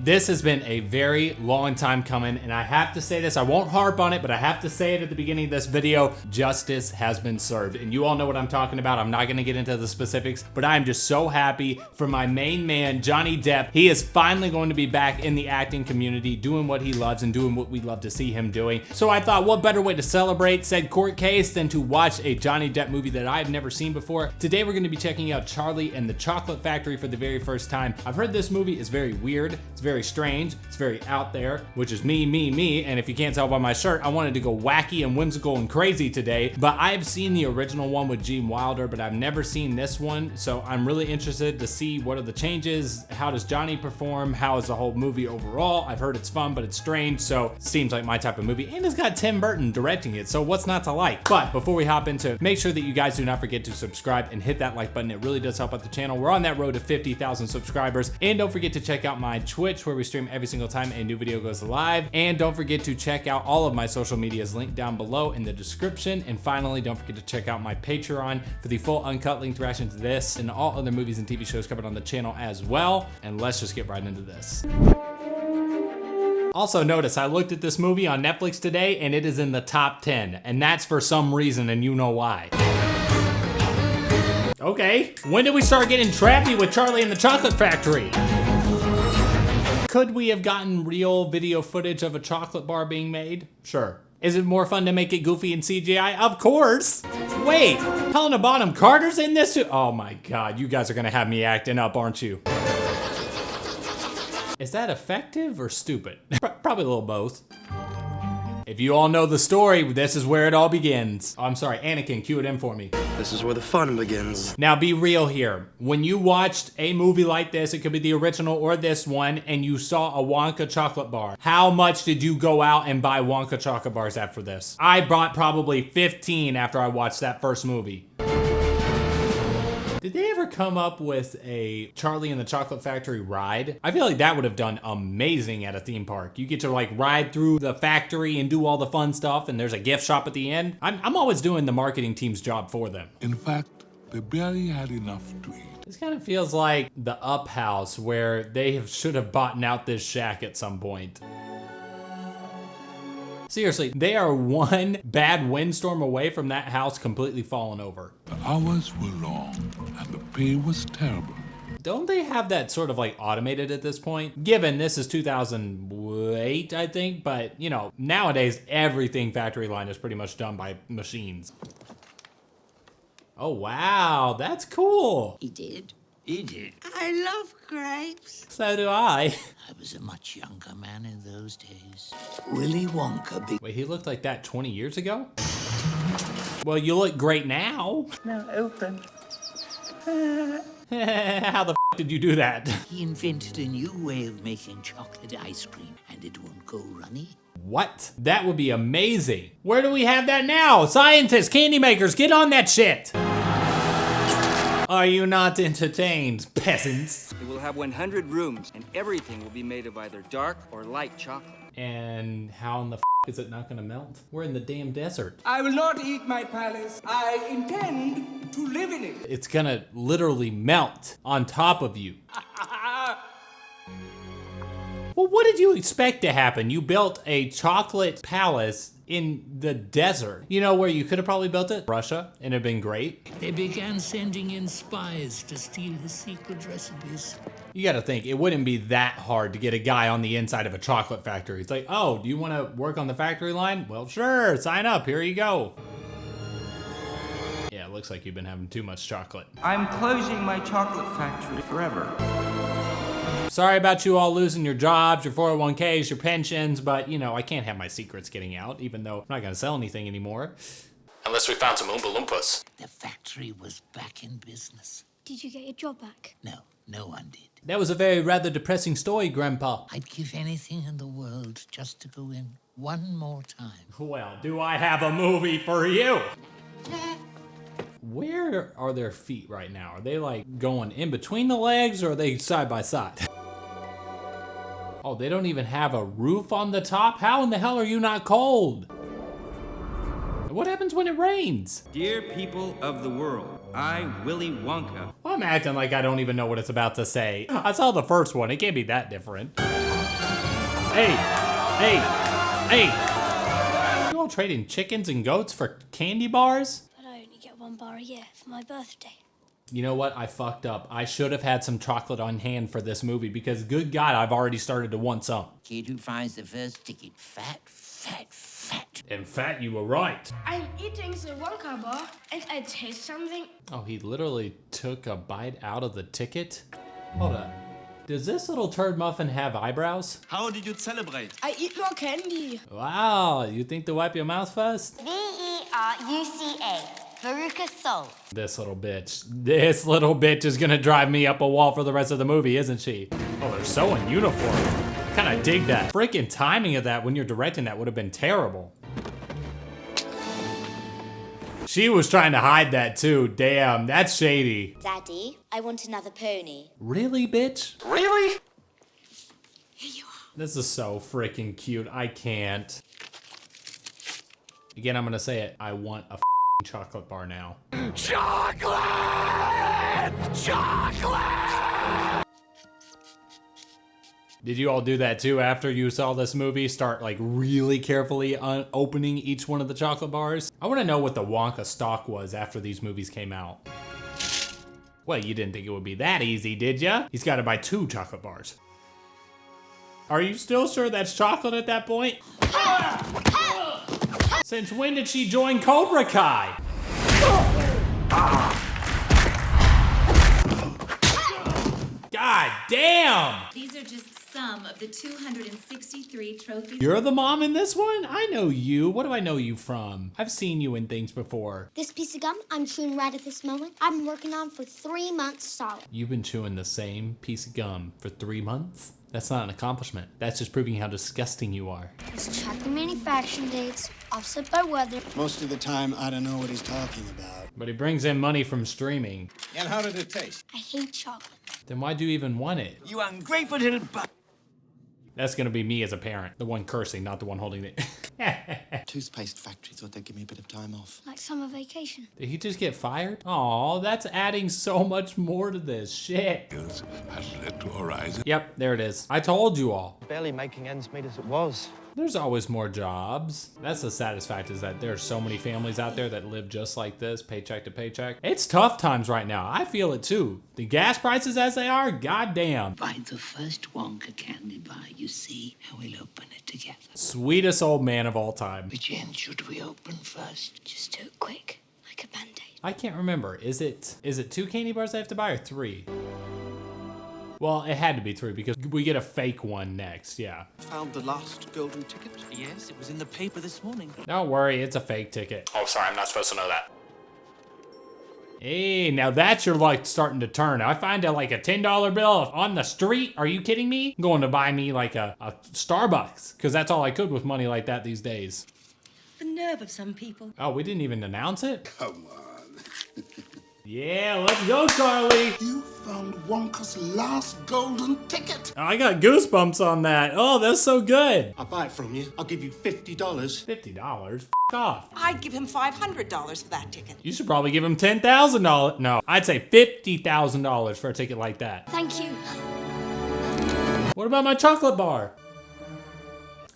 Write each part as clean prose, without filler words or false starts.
This has been a very long time coming, and I have to say this, I won't harp on it, but I have to say it at the beginning of this video, justice has been served. And you all know what I'm talking about. I'm not gonna get into the specifics, but I'm just so happy for my main man, Johnny Depp. He is finally going to be back in the acting community, doing what he loves and doing what we love to see him doing. So I thought, what better way to celebrate said court case than to watch a Johnny Depp movie that I've never seen before. Today we're gonna be checking out Charlie and the Chocolate Factory for the very first time. I've heard this movie is very weird, it's very strange, it's very out there, which is me, and if you can't tell by my shirt, I wanted to go wacky and whimsical and crazy today, but I've seen the original one with Gene Wilder, but I've never seen this one, so I'm really interested to see what are the changes, how does Johnny perform, how is the whole movie overall. I've heard it's fun, but it's strange, so seems like my type of movie, and it's got Tim Burton directing it, so what's not to like? But before we hop into it, make sure that you guys do not forget to subscribe and hit that like button. It really does help out the channel. We're on that road to 50,000 subscribers, and don't forget to check out my Twitch where we stream every single time a new video goes live, and don't forget to check out all of my social medias linked down below in the description. And finally, don't forget to check out my Patreon for the full uncut length reaction to this and all other movies and TV shows covered on the channel as well. And let's just get right into this. Also notice, I looked at this movie on Netflix today and it is in the top 10, and that's for some reason, and you know why. Okay, when did we start getting trappy with Charlie and the Chocolate Factory? Could we have gotten real video footage of a chocolate bar being made? Sure. Is it more fun to make it goofy in CGI? Of course. Wait, Helena Bonham Carter's in this too? Oh my God, you guys are gonna have me acting up, aren't you? Is that effective or stupid? Probably a little both. If you all know the story, this is where it all begins. Oh, I'm sorry, Anakin, cue it in for me. This is where the fun begins. Now be real here. When you watched a movie like this, it could be the original or this one, and you saw a Wonka chocolate bar, how much did you go out and buy Wonka chocolate bars after this? I bought probably 15 after I watched that first movie. Did they ever come up with a Charlie and the Chocolate Factory ride? I feel like that would have done amazing at a theme park. You get to like ride through the factory and do all the fun stuff, and there's a gift shop at the end. I'm always doing the marketing team's job for them. In fact, they barely had enough to eat. This kind of feels like the Up House, where they should have bought out this shack at some point. Seriously, they are one bad windstorm away from that house completely falling over. The hours were long, and the pay was terrible. Don't they have that sort of like automated at this point? Given this is 2008, I think, but you know, nowadays everything factory line is pretty much done by machines. Oh wow, that's cool. He did. He did. I love grapes. So do I. I was a much younger man in those days. Willy Wonka. Wait, he looked like that 20 years ago? Well, you look great now. Now open. How the f did you do that? He invented a new way of making chocolate ice cream, and it won't go runny. What? That would be amazing. Where do we have that now? Scientists, candy makers, get on that shit. Are you not entertained, peasants? It will have 100 rooms, and everything will be made of either dark or light chocolate. And how in the f is it not gonna melt? We're in the damn desert. I will not eat my palace. I intend to live in it. It's gonna literally melt on top of you. Well, what did you expect to happen? You built a chocolate palace in the desert. You know where you could have probably built it? Russia, and it'd been great. They began sending in spies to steal his secret recipes. You gotta think, it wouldn't be that hard to get a guy on the inside of a chocolate factory. It's like, oh, do you wanna work on the factory line? Well, sure, sign up, here you go. Yeah, it looks like you've been having too much chocolate. I'm closing my chocolate factory forever. Sorry about you all losing your jobs, your 401ks, your pensions, but you know, I can't have my secrets getting out, even though I'm not gonna sell anything anymore. Unless we found some Oompa Loompas. The factory was back in business. Did you get your job back? No, no one did. That was a very rather depressing story, Grandpa. I'd give anything in the world just to go in one more time. Well, do I have a movie for you? Where are their feet right now? Are they like going in between the legs, or are they side by side? Oh, they don't even have a roof on the top? How in the hell are you not cold? What happens when it rains? Dear people of the world, I, Willy Wonka. I'm acting like I don't even know what it's about to say. I saw the first one, it can't be that different. Hey, hey, hey. You all trading chickens and goats for candy bars? But I only get 1 bar a year for my birthday. You know what? I fucked up. I should have had some chocolate on hand for this movie because, good God, I've already started to want some. Kid who finds the first ticket fat, fat, fat. In fact, you were right. I'm eating the Wonka bar and I taste something. Oh, he literally took a bite out of the ticket? Hold up. Does this little turd muffin have eyebrows? How did you celebrate? I eat more candy. Wow, you think to wipe your mouth first? Veruca, Veruca Salt. This little bitch is gonna drive me up a wall for the rest of the movie, isn't she? Oh, they're so in uniform. I kinda dig that. Freaking timing of that when you're directing that would have been terrible. She was trying to hide that too. Damn, that's shady. Daddy, I want another pony. Really, bitch? Really? Here you are. This is so freaking cute. I can't. Again, I'm gonna say it. I want a chocolate bar now. Chocolate! Chocolate! Did you all do that too after you saw this movie? Start like really carefully opening each one of the chocolate bars? I want to know what the Wonka stock was after these movies came out. Well, you didn't think it would be that easy, did ya? He's got to buy 2 chocolate bars. Are you still sure that's chocolate at that point? Since when did she join Cobra Kai? God damn! These are just some of the 263 trophies. You're the mom in this one? I know you. What do I know you from? I've seen you in things before. This piece of gum I'm chewing right at this moment, I've been working on for 3 months solid. You've been chewing the same piece of gum for 3 months? That's not an accomplishment. That's just proving how disgusting you are. Just checking manufacturing dates, offset by weather. Most of the time, I don't know what he's talking about. But he brings in money from streaming. And how did it taste? I hate chocolate. Then why do you even want it? You ungrateful little butt. That's gonna be me as a parent. The one cursing, not the one holding it. Toothpaste factory thought they'd give me a bit of time off. Like summer vacation. Did he just get fired? Aw, that's adding so much more to this shit. Has led to Horizon. Yep, there it is. I told you all. Barely making ends meet as it was. There's always more jobs. That's the saddest fact, is that there are so many families out there that live just like this, paycheck to paycheck. It's tough times right now. I feel it too. The gas prices as they are, goddamn. Buy the first Wonka candy bar you see, and we'll open it together. Sweetest old man of all time. Which end should we open first? Just do it quick, like a band-aid. I can't remember. Is it 2 candy bars I have to buy or 3? Well, it had to be 3 because we get a fake one next, yeah. Found the last golden ticket? Yes, it was in the paper this morning. Don't worry, it's a fake ticket. Oh, sorry, I'm not supposed to know that. Hey, now that's your luck starting to turn. I find like a $10 bill on the street. Are you kidding me? I'm going to buy me like a Starbucks, because that's all I could with money like that these days. The nerve of some people. Oh, we didn't even announce it? Come on. Yeah, let's go, Charlie. You found Wonka's last golden ticket. I got goosebumps on that. Oh, that's so good. I'll buy it from you. I'll give you $50. $50? F off. I'd give him $500 for that ticket. You should probably give him $10,000. No, I'd say $50,000 for a ticket like that. Thank you. What about my chocolate bar?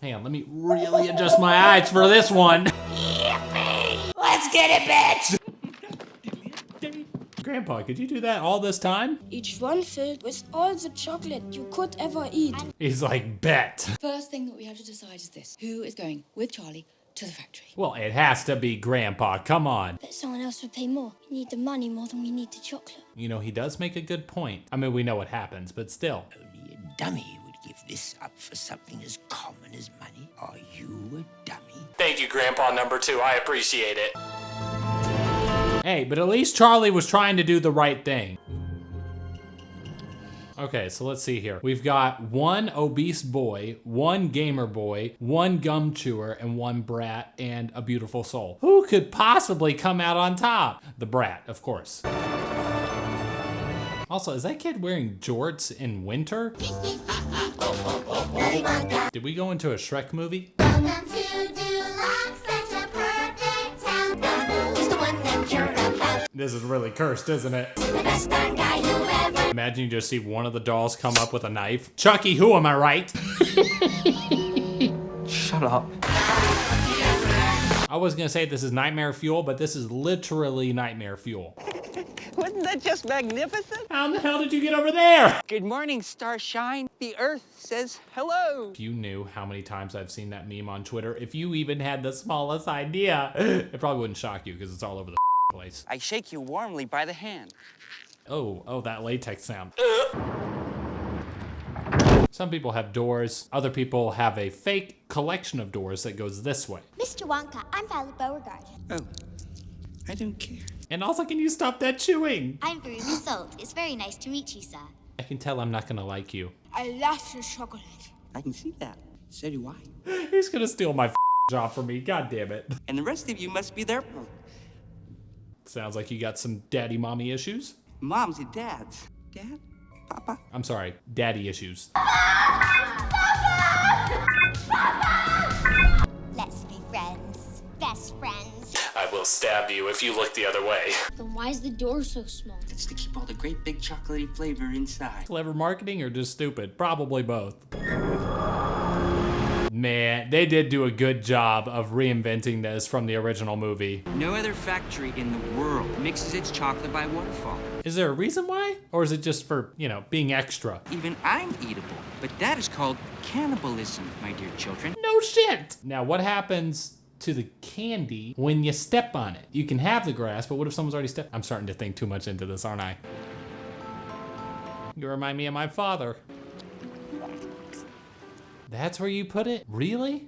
Hang on, let me really adjust my eyes for this one. Yippee! Let's get it, bitch! Grandpa, could you do that all this time? Each one filled with all the chocolate you could ever eat. He's like, bet. First thing that we have to decide is this. Who is going with Charlie to the factory? Well, it has to be Grandpa, come on. Bet someone else would pay more. We need the money more than we need the chocolate. You know, he does make a good point. I mean, we know what happens, but still. Only a dummy would give this up for something as common as money. Are you a dummy? Thank you, Grandpa number 2. I appreciate it. Hey, but at least Charlie was trying to do the right thing. Okay, so let's see here. We've got 1 obese boy, 1 gamer boy, 1 gum chewer, and 1 brat, and a beautiful soul. Who could possibly come out on top? The brat, of course. Also, is that kid wearing jorts in winter? Did we go into a Shrek movie? This is really cursed, isn't it? Imagine you just see one of the dolls come up with a knife. Chucky, who am I right? Shut up. I was gonna say this is nightmare fuel, but this is literally nightmare fuel. Wasn't that just magnificent? How in the hell did you get over there? Good morning, Starshine. The Earth says hello. If you knew how many times I've seen that meme on Twitter, if you even had the smallest idea, it probably wouldn't shock you because it's all over the place. I shake you warmly by the hand. Oh, that latex sound. Some people have doors, other people have a fake collection of doors that goes this way. Mr. Wonka, I'm Violet Beauregard. Oh, I don't care. And also, can you stop that chewing? I'm Veruca Salt. It's very nice to meet you, sir. I can tell I'm not gonna like you. I love your chocolate. I can see that. So do I. He's gonna steal my job from me, god damn it. And the rest of you must be there. Sounds like you got some daddy mommy issues. Moms and dads. Dad? Papa? I'm sorry, daddy issues. Let's be friends. Best friends. I will stab you if you look the other way. Then why is the door so small? That's to keep all the great big chocolatey flavor inside. Clever marketing or just stupid? Probably both. Man, they did do a good job of reinventing this from the original movie. No other factory in the world mixes its chocolate by waterfall. Is there a reason why? Or is it just for, being extra? Even I'm eatable, but that is called cannibalism, my dear children. No shit! Now, what happens to the candy when you step on it? You can have the grass, but what if someone's already stepped? I'm starting to think too much into this, aren't I? You remind me of my father. That's where you put it? Really?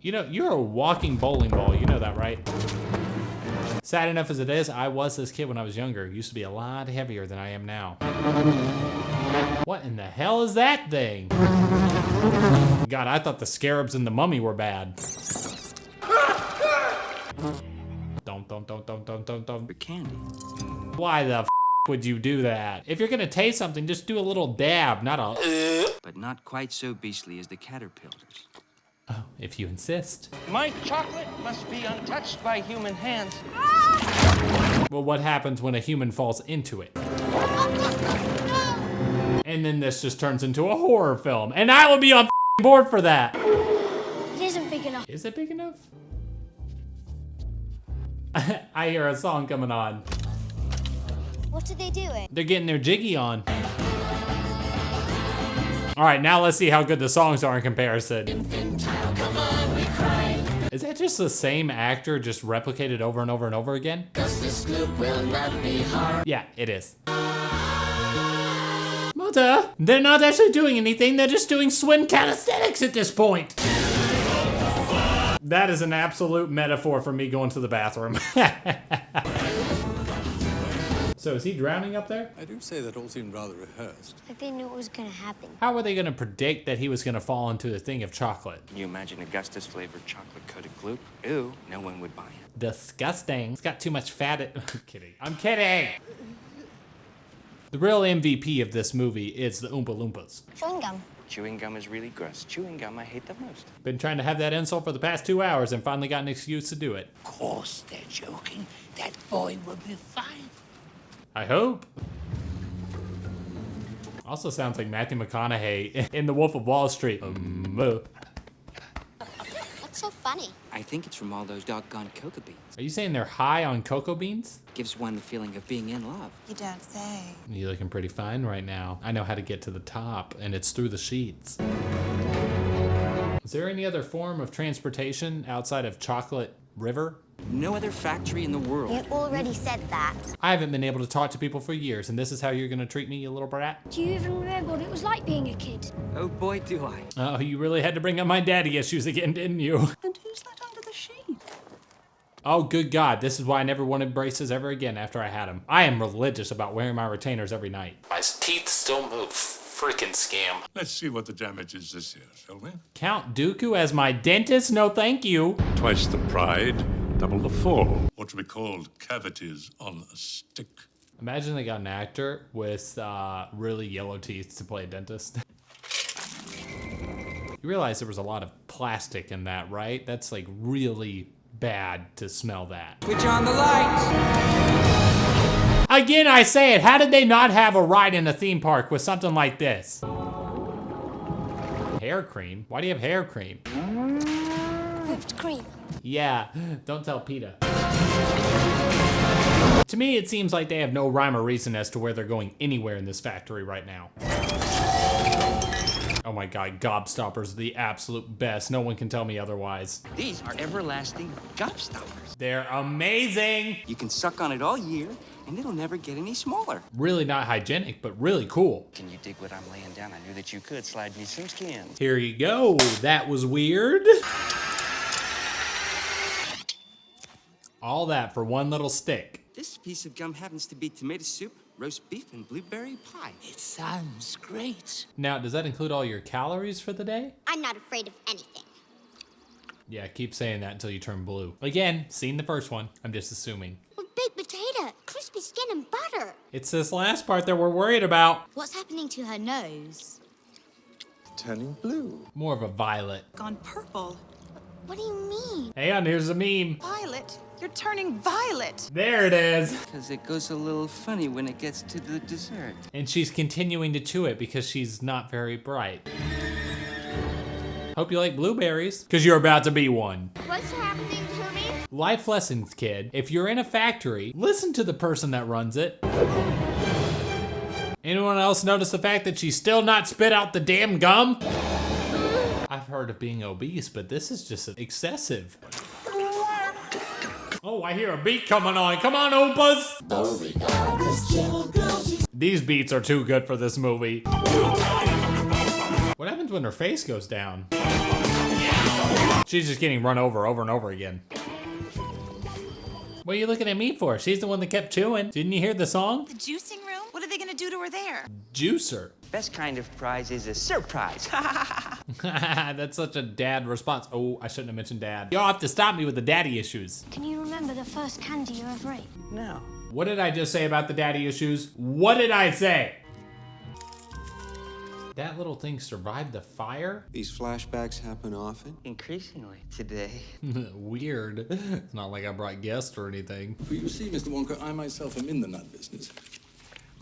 You're a walking bowling ball. You know that, right? Sad enough as it is, I was this kid when I was younger. Used to be a lot heavier than I am now. What in the hell is that thing? God, I thought the scarabs and the mummy were bad. Don't. For candy. Why the would you do that? If you're gonna taste something, just do a little dab, not a But not quite so beastly as the caterpillars. Oh, if you insist. My chocolate must be untouched by human hands. Well, what happens when a human falls into it? And then this just turns into a horror film. And I would be on board for that. It isn't big enough. Is it big enough? I hear a song coming on. What are they doing? They're getting their jiggy on. All right, now let's see how good the songs are in comparison. Is that just the same actor just replicated over and over and over again? Yeah, it is. Mother, they're not actually doing anything. They're just doing swim calisthenics at this point. That is an absolute metaphor for me going to the bathroom. So is he drowning up there? I do say that all seemed rather rehearsed. Like they knew it was gonna happen. How were they gonna predict that he was gonna fall into a thing of chocolate? Can you imagine Augustus flavored chocolate coated gloop? Ew, no one would buy it. Disgusting. It's got too much fat in I'm kidding. I'm kidding! The real MVP of this movie is the Oompa Loompas. Chewing gum. Chewing gum is really gross. Chewing gum I hate the most. Been trying to have that insult for the past 2 hours and finally got an excuse to do it. Of course they're joking. That boy will be fine. I hope. Also sounds like Matthew McConaughey in The Wolf of Wall Street. What's so funny? I think it's from all those doggone cocoa beans. Are you saying they're high on cocoa beans? Gives one the feeling of being in love. You don't say. You're looking pretty fine right now. I know how to get to the top, and it's through the sheets. Is there any other form of transportation outside of Chocolate River? No other factory in the world. You already said that. I haven't been able to talk to people for years, and this is how you're gonna treat me, you little brat? Do you even remember what it was like being a kid? Oh boy, do I. Oh, you really had to bring up my daddy issues again, didn't you? And who's that under the sheet? Oh, good God, this is why I never wanted braces ever again after I had them. I am religious about wearing my retainers every night. My teeth still move. Freaking scam. Let's see what the damage is this year, shall we? Count Dooku as my dentist? No, thank you. Twice the pride, double the fall. What we called cavities on a stick. Imagine they got an actor with really yellow teeth to play a dentist. You realize there was a lot of plastic in that, right? That's like really bad to smell that. Switch on the lights. Again, I say it, how did they not have a ride in a theme park with something like this? Hair cream? Why do you have hair cream? Whipped cream. Yeah, don't tell PETA. To me, it seems like they have no rhyme or reason as to where they're going anywhere in this factory right now. Oh my God, gobstoppers are the absolute best. No one can tell me otherwise. These are everlasting gobstoppers. They're amazing. You can suck on it all year, and it'll never get any smaller. Really not hygienic, but really cool. Can you dig what I'm laying down? I knew that you could. Slide me some skins. Here you go. That was weird. All that for one little stick. This piece of gum happens to be tomato soup, roast beef, and blueberry pie. It sounds great. Now, does that include all your calories for the day? I'm not afraid of anything. Yeah, keep saying that until you turn blue. Again, seen the first one. I'm just assuming. With baked potato, crispy skin and butter. It's this last part that we're worried about. What's happening to her nose? Turning blue. More of a violet. Gone purple. What do you mean? Hang on, here's a meme. Violet. You're turning violet. There it is. Because it goes a little funny when it gets to the dessert. And she's continuing to chew it because she's not very bright. Hope you like blueberries, because you're about to be one. What's happening to me? Life lessons, kid. If you're in a factory, listen to the person that runs it. Anyone else notice the fact that she's still not spit out the damn gum? I've heard of being obese, but this is just excessive. Oh, I hear a beat coming on. Come on, Oompas! These beats are too good for this movie. What happens when her face goes down? She's just getting run over and over again. What are you looking at me for? She's the one that kept chewing. Didn't you hear the song? The juicing room? What are they gonna do to her there? Juicer. Best kind of prize is a surprise. That's such a dad response. Oh, I shouldn't have mentioned dad. Y'all have to stop me with the daddy issues. Can you remember the first candy you ever ate? No. What did I just say about the daddy issues? What did I say? That little thing survived the fire? These flashbacks happen often. Increasingly today. Weird. It's not like I brought guests or anything. Well, you see, Mr. Wonka, I myself am in the nut business.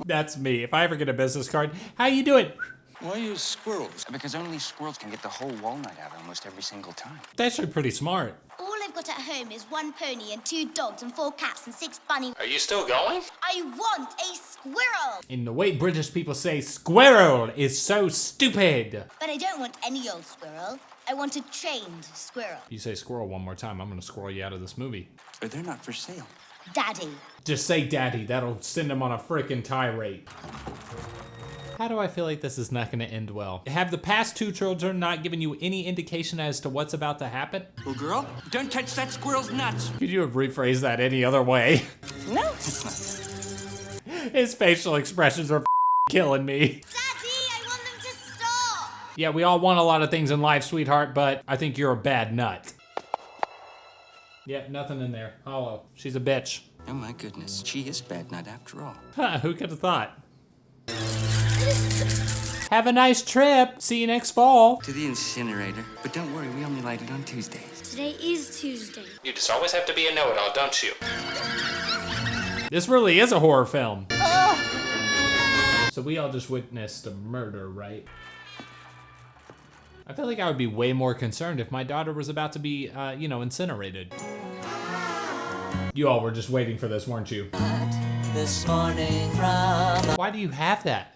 That's me. If I ever get a business card, how you doing? Why use squirrels? Because only squirrels can get the whole walnut out almost every single time. That's actually pretty smart. All I've got at home is 1 pony and 2 dogs and 4 cats and 6 bunnies. Are you still going? I want a squirrel! And the way British people say squirrel is so stupid. But I don't want any old squirrel. I want a trained squirrel. You say squirrel one more time, I'm gonna squirrel you out of this movie. Or they're not for sale. Daddy. Just say daddy, that'll send him on a frickin' tirade. How do I feel like this is not gonna end well? Have the past 2 children not given you any indication as to what's about to happen? Well, girl, don't touch that squirrel's nuts. Could you have rephrased that any other way? No. His facial expressions are killing me. Daddy, I want them to stop! Yeah, we all want a lot of things in life, sweetheart, but I think you're a bad nut. Yep, nothing in there. Hollow. She's a bitch. Oh my goodness, she is bad nut after all. Who could have thought? Have a nice trip. See you next fall. To the incinerator. But don't worry, we only light it on Tuesdays. Today is Tuesday. You just always have to be a know-it-all, don't you? This really is a horror film. So we all just witnessed a murder, right? I feel like I would be way more concerned if my daughter was about to be, incinerated. You all were just waiting for this, weren't you? This morning from... Why do you have that?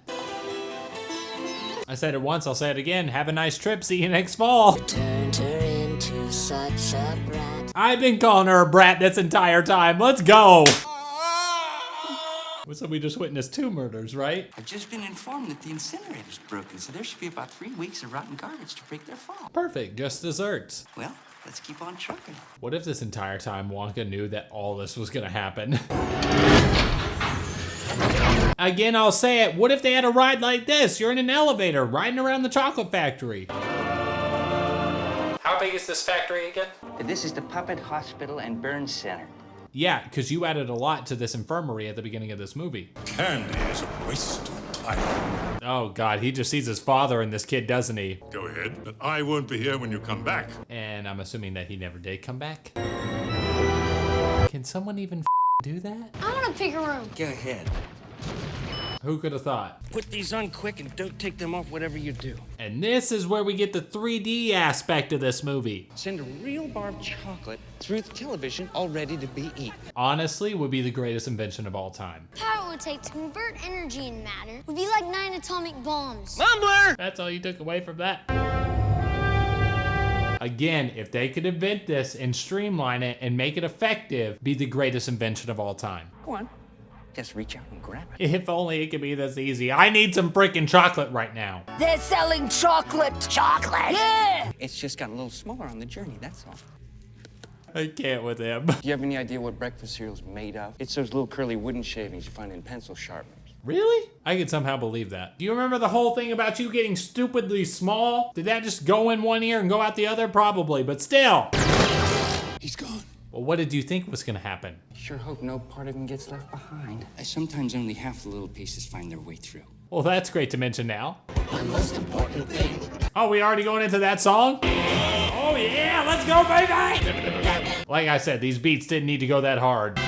I said it once, I'll say it again. Have a nice trip. See you next fall. Turned her into such a brat. I've been calling her a brat this entire time. Let's go. So we just witnessed 2 murders, right? I've just been informed that the incinerator's broken, so there should be about 3 weeks of rotten garbage to break their fall. Perfect, just desserts. Well, let's keep on trucking. What if this entire time Wonka knew that all this was gonna happen? Again, I'll say it. What if they had a ride like this? You're in an elevator riding around the chocolate factory. How big is this factory again? This is the Puppet Hospital and Burn Center. Yeah, because you added a lot to this infirmary at the beginning of this movie. Candy is a waste of time. Oh God, he just sees his father in this kid, doesn't he? Go ahead, but I won't be here when you come back. And I'm assuming that he never did come back. Can someone even do that? I want to pick a room. Go ahead. Who could have thought? Put these on quick and don't take them off whatever you do. And this is where we get the 3D aspect of this movie. Send a real bar of chocolate through the television, all ready to be eaten. Honestly, would be the greatest invention of all time. Power it would take to convert energy and matter would be like 9 atomic bombs. Mumbler! That's all you took away from that. Again, if they could invent this and streamline it and make it effective, be the greatest invention of all time. Go on. Just reach out and grab it. If only it could be this easy. I need some freaking chocolate right now. They're selling chocolate. Chocolate? Yeah! It's just got a little smaller on the journey, that's all. I can't with him. Do you have any idea what breakfast cereal's made of? It's those little curly wooden shavings you find in pencil sharpeners. Really? I could somehow believe that. Do you remember the whole thing about you getting stupidly small? Did that just go in one ear and go out the other? Probably, but still. He's gone. Well, what did you think was gonna happen? Sure hope no part of him gets left behind. Sometimes only half the little pieces find their way through. Well, that's great to mention now. The most important thing. Oh, we already going into that song? Oh yeah, let's go, baby! Like I said, these beats didn't need to go that hard.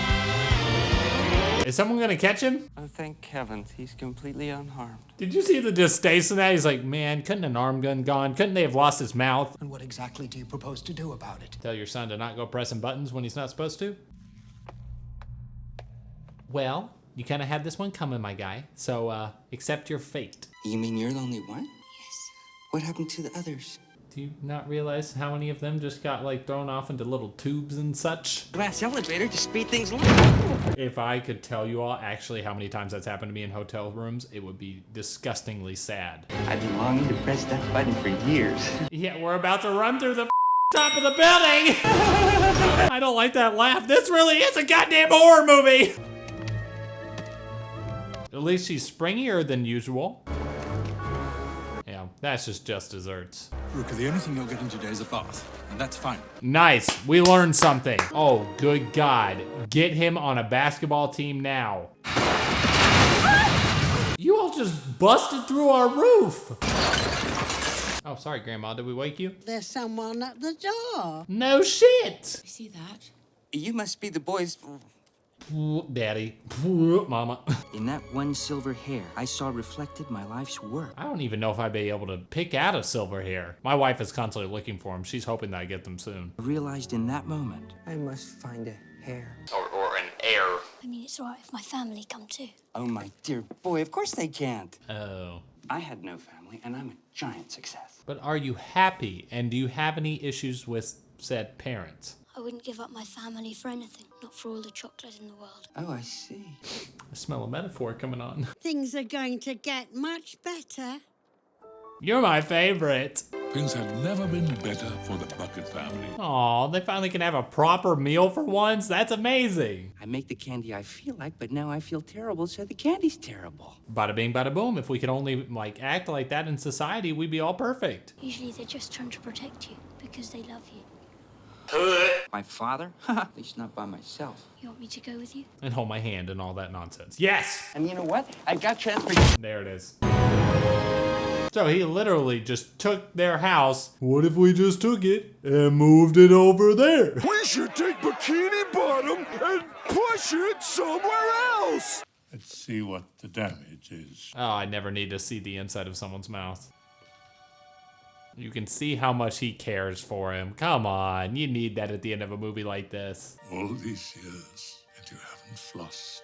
Is someone gonna catch him? Oh, thank heavens, he's completely unharmed. Did you see the distaste in that? He's like, man, couldn't an arm gun gone? Couldn't they have lost his mouth? And what exactly do you propose to do about it? Tell your son to not go pressing buttons when he's not supposed to? Well, you kind of had this one coming, my guy. So, accept your fate. You mean you're the only one? Yes. What happened to the others? Do you not realize how many of them just got, like, thrown off into little tubes and such? Glass elevator to speed things along. If I could tell you all actually how many times that's happened to me in hotel rooms, it would be disgustingly sad. I've been longing to press that button for years. Yeah, we're about to run through the top of the building! I don't like that laugh. This really is a goddamn horror movie! At least she's springier than usual. Yeah, that's just desserts. Rooker, the only thing you'll get in today is a bath, and that's fine. Nice, we learned something. Oh, good God. Get him on a basketball team now. You all just busted through our roof. Oh, sorry, Grandma, did we wake you? There's someone at the door. No shit. I see that. You must be the boys. Daddy, Mama. In that one silver hair, I saw reflected my life's work. I don't even know if I'd be able to pick out a silver hair. My wife is constantly looking for them. She's hoping that I get them soon. I realized in that moment, I must find a hair. Or an heir. I mean, it's all right if my family come too. Oh, my dear boy, of course they can't. Oh. I had no family, and I'm a giant success. But are you happy? And do you have any issues with said parents? I wouldn't give up my family for anything, not for all the chocolate in the world. Oh, I see. I smell a metaphor coming on. Things are going to get much better. You're my favorite. Things have never been better for the Bucket family. Aw, they finally can have a proper meal for once? That's amazing. I make the candy I feel like, but now I feel terrible, so the candy's terrible. Bada bing, bada boom. If we could only, like, act like that in society, we'd be all perfect. Usually they're just trying to protect you because they love you. My father? At least not by myself. You want me to go with you? And hold my hand and all that nonsense. Yes! And you know what? I've got transportation. There it is. So he literally just took their house. What if we just took it and moved it over there? We should take Bikini Bottom and push it somewhere else! Let's see what the damage is. Oh, I never need to see the inside of someone's mouth. You can see how much he cares for him. Come on, you need that at the end of a movie like this. All these years, and you haven't flossed.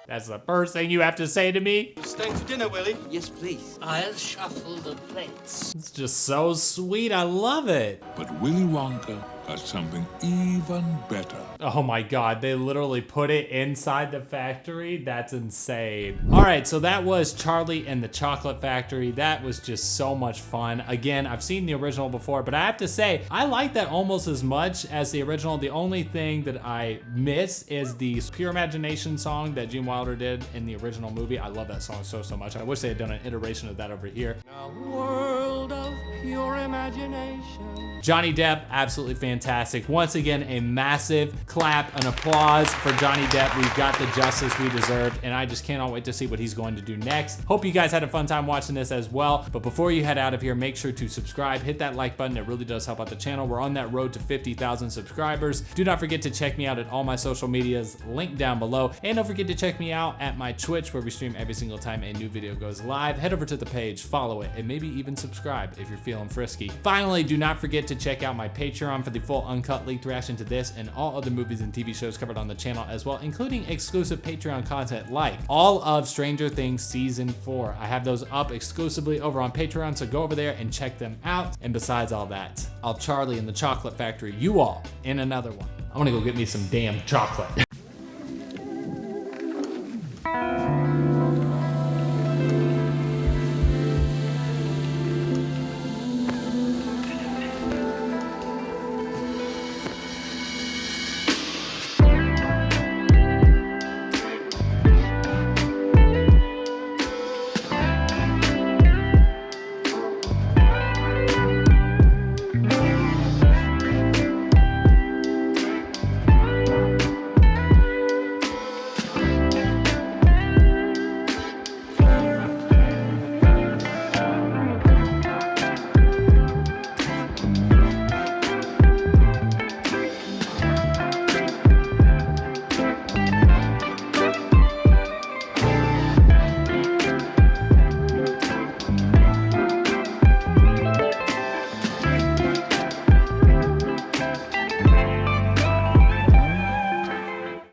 That's the first thing you have to say to me? Staying for dinner, Willie? Yes, please. I'll shuffle the plates. It's just so sweet, I love it. But Willy Wonka got something even better. Oh my God, they literally put it inside the factory? That's insane. All right, so that was Charlie and the Chocolate Factory. That was just so much fun. Again, I've seen the original before, but I have to say, I like that almost as much as the original. The only thing that I miss is the Pure Imagination song that Gene Wilder did in the original movie. I love that song so much. I wish they had done an iteration of that over here. A world of your imagination. Johnny Depp, absolutely fantastic. Once again, a massive clap and applause for Johnny Depp. We've got the justice we deserve, and I just cannot wait to see what he's going to do next. Hope you guys had a fun time watching this as well. But before you head out of here, make sure to subscribe, hit that like button. It really does help out the channel. We're on that road to 50,000 subscribers. Do not forget to check me out at all my social medias, linked down below. And don't forget to check me out at my Twitch, where we stream every single time a new video goes live. Head over to the page, follow it, and maybe even subscribe if you're feeling frisky. Finally, do not forget to check out my Patreon for the full uncut linked reaction to this and all other movies and TV shows covered on the channel as well, including exclusive Patreon content like all of Stranger Things Season 4. I have those up exclusively over on Patreon, so go over there and check them out. And besides all that, I'll Charlie in the Chocolate Factory you all in another one. I'm gonna go get me some damn chocolate.